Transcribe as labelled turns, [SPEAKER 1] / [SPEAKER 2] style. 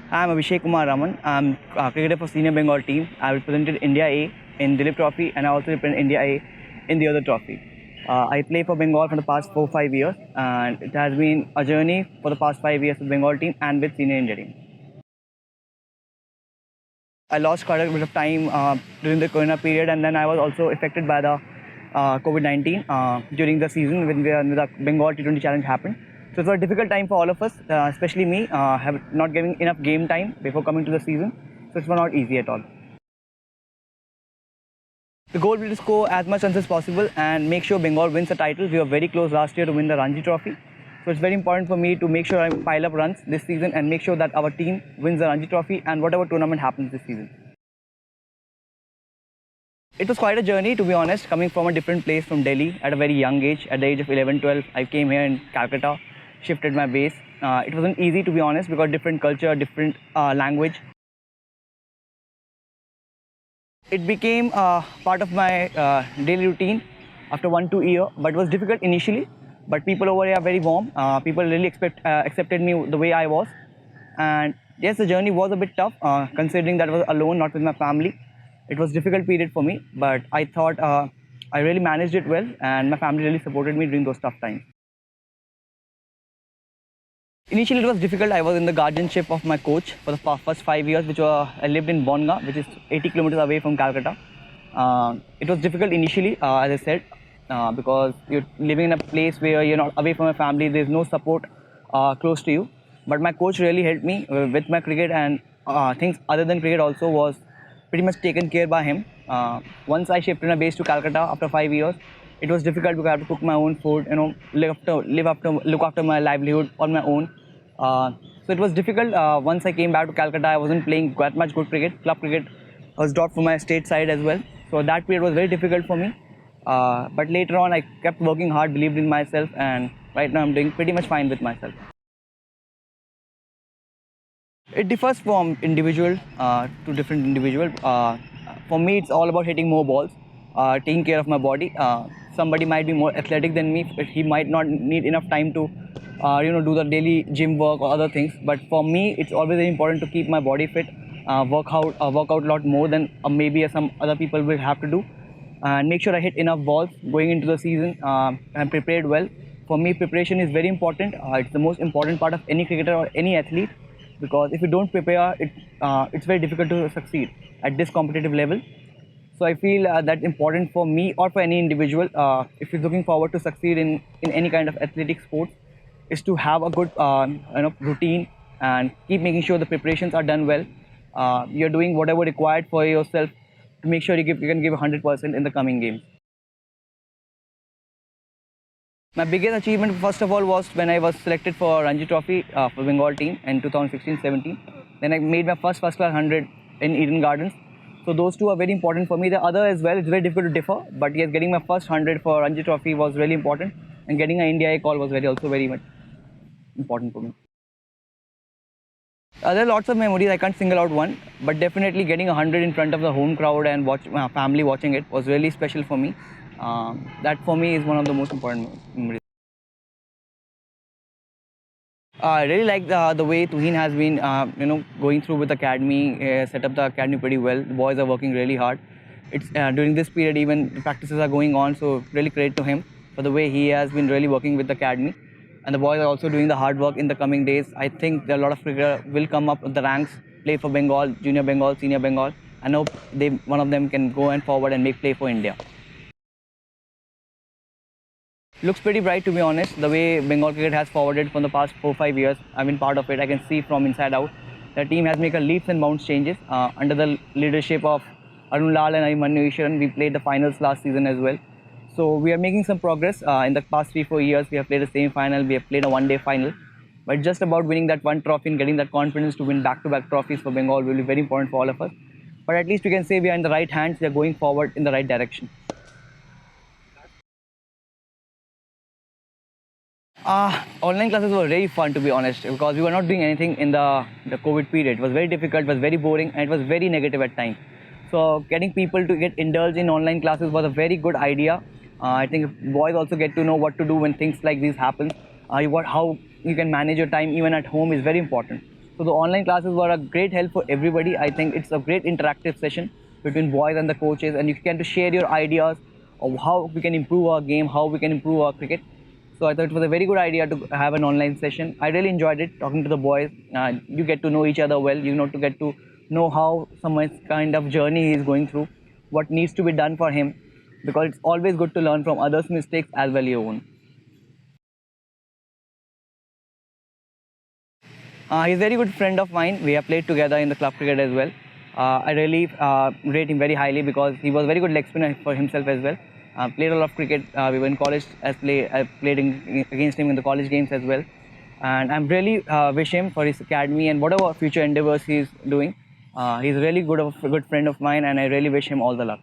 [SPEAKER 1] I'm Abhishek Kumar Raman. I'm a cricketer for Senior Bengal team. I represented India A in Dilip Trophy and I also represent India A in the other trophy. I play for Bengal for the past 4-5 years and it has been a journey for the past 5 years with Bengal team and with Senior India team. I lost quite a bit of time during the Corona period and then I was also affected by the COVID-19 during the season when the Bengal T20 challenge happened. So it was a difficult time for all of us, especially me, have not getting enough game time before coming to the season. So it was not easy at all. The goal will to score as much runs as possible and make sure Bengal wins the title. We were very close last year to win the Ranji Trophy. So it's very important for me to make sure I pile up runs this season and make sure that our team wins the Ranji Trophy and whatever tournament happens this season. It was quite a journey, to be honest, coming from a different place from Delhi at a very young age. At the age of 11, 12, I came here in Calcutta, shifted my base. It wasn't easy, to be honest, because different culture, different language. It became part of my daily routine after 1-2 years, but it was difficult initially. But people over here are very warm. People really accepted me the way I was. And yes, the journey was a bit tough, considering that I was alone, not with my family. It was a difficult period for me, but I thought I really managed it well, and my family really supported me during those tough times. Initially, it was difficult. I was in the guardianship of my coach for the first 5 years, I lived in Bonga, which is 80 kilometers away from Calcutta. It was difficult initially, as I said, because you're living in a place where you're not away from your family. There's no support close to you. But my coach really helped me with my cricket and things other than cricket also was pretty much taken care by him. Once I shifted my base to Calcutta after 5 years, it was difficult because I had to cook my own food, look after my livelihood on my own. So it was difficult. Once I came back to Calcutta, I wasn't playing that much good cricket. Club cricket was dropped from my state side as well. So that period was very difficult for me. But later on, I kept working hard, believed in myself, and right now I'm doing pretty much fine with myself. It differs from individual to different individual. For me, it's all about hitting more balls, taking care of my body. Somebody might be more athletic than me, but he might not need enough time to, do the daily gym work or other things. But for me, it's always very important to keep my body fit, work out a lot more than maybe some other people will have to do, and make sure I hit enough balls going into the season. I'm prepared well. For me, preparation is very important. It's the most important part of any cricketer or any athlete because if you don't prepare, it's very difficult to succeed at this competitive level. So I feel that's important for me or for any individual if you're looking forward to succeed in any kind of athletic sports, is to have a good routine and keep making sure the preparations are done well. You're doing whatever required for yourself to make sure you can give 100% in the coming games. My biggest achievement, first of all, was when I was selected for Ranji Trophy for Bengal team in 2016-17. Then I made my first class 100 in Eden Gardens. So those two are very important for me. The other as well, it's very difficult to differ. But yes, getting my first 100 for Ranji Trophy was really important. And getting an India A call was also very much important for me. There are lots of memories. I can't single out one, but definitely getting 100 in front of the home crowd and watch my family watching it was really special for me. That for me is one of the most important memories. I really like the way Tuhin has been, going through with the academy, set up the academy pretty well. The boys are working really hard. It's during this period even the practices are going on, so really credit to him for the way he has been really working with the academy. And the boys are also doing the hard work in the coming days. I think there are a lot of cricketers will come up the ranks, play for Bengal, Junior Bengal, Senior Bengal. I know one of them can go and forward and make play for India. Looks pretty bright, to be honest. The way Bengal cricket has forwarded from the past 4-5 years, I've been part of it. I can see from inside out. The team has made a leaps and bounds changes under the leadership of Arun Lal and Abhimanyu Ishwaran. We played the finals last season as well. So we are making some progress. In the past 3-4 years, we have played a semi-final, we have played a one-day final. But just about winning that one trophy and getting that confidence to win back-to-back trophies for Bengal will be very important for all of us. But at least we can say we are in the right hands. We are going forward in the right direction. Online classes were very fun, to be honest, because we were not doing anything in the COVID period. It was very difficult, it was very boring, and it was very negative at times. So getting people to get indulged in online classes was a very good idea. I think boys also get to know what to do when things like this happen. How you can manage your time even at home is very important. So the online classes were a great help for everybody. I think it's a great interactive session between boys and the coaches, and you can to share your ideas of how we can improve our game, how we can improve our cricket. So I thought it was a very good idea to have an online session. I really enjoyed it talking to the boys. You get to know each other well. You know to get to know how someone's kind of journey he is going through, what needs to be done for him, because it's always good to learn from others' mistakes as well your own. He's a very good friend of mine. We have played together in the club cricket as well. I really rate him very highly because he was a very good leg spinner for himself as well. Played a lot of cricket. We were in college. I played against him in the college games as well. And I'm really wish him for his academy and whatever future endeavors he's doing. He's really good, a good friend of mine, and I really wish him all the luck.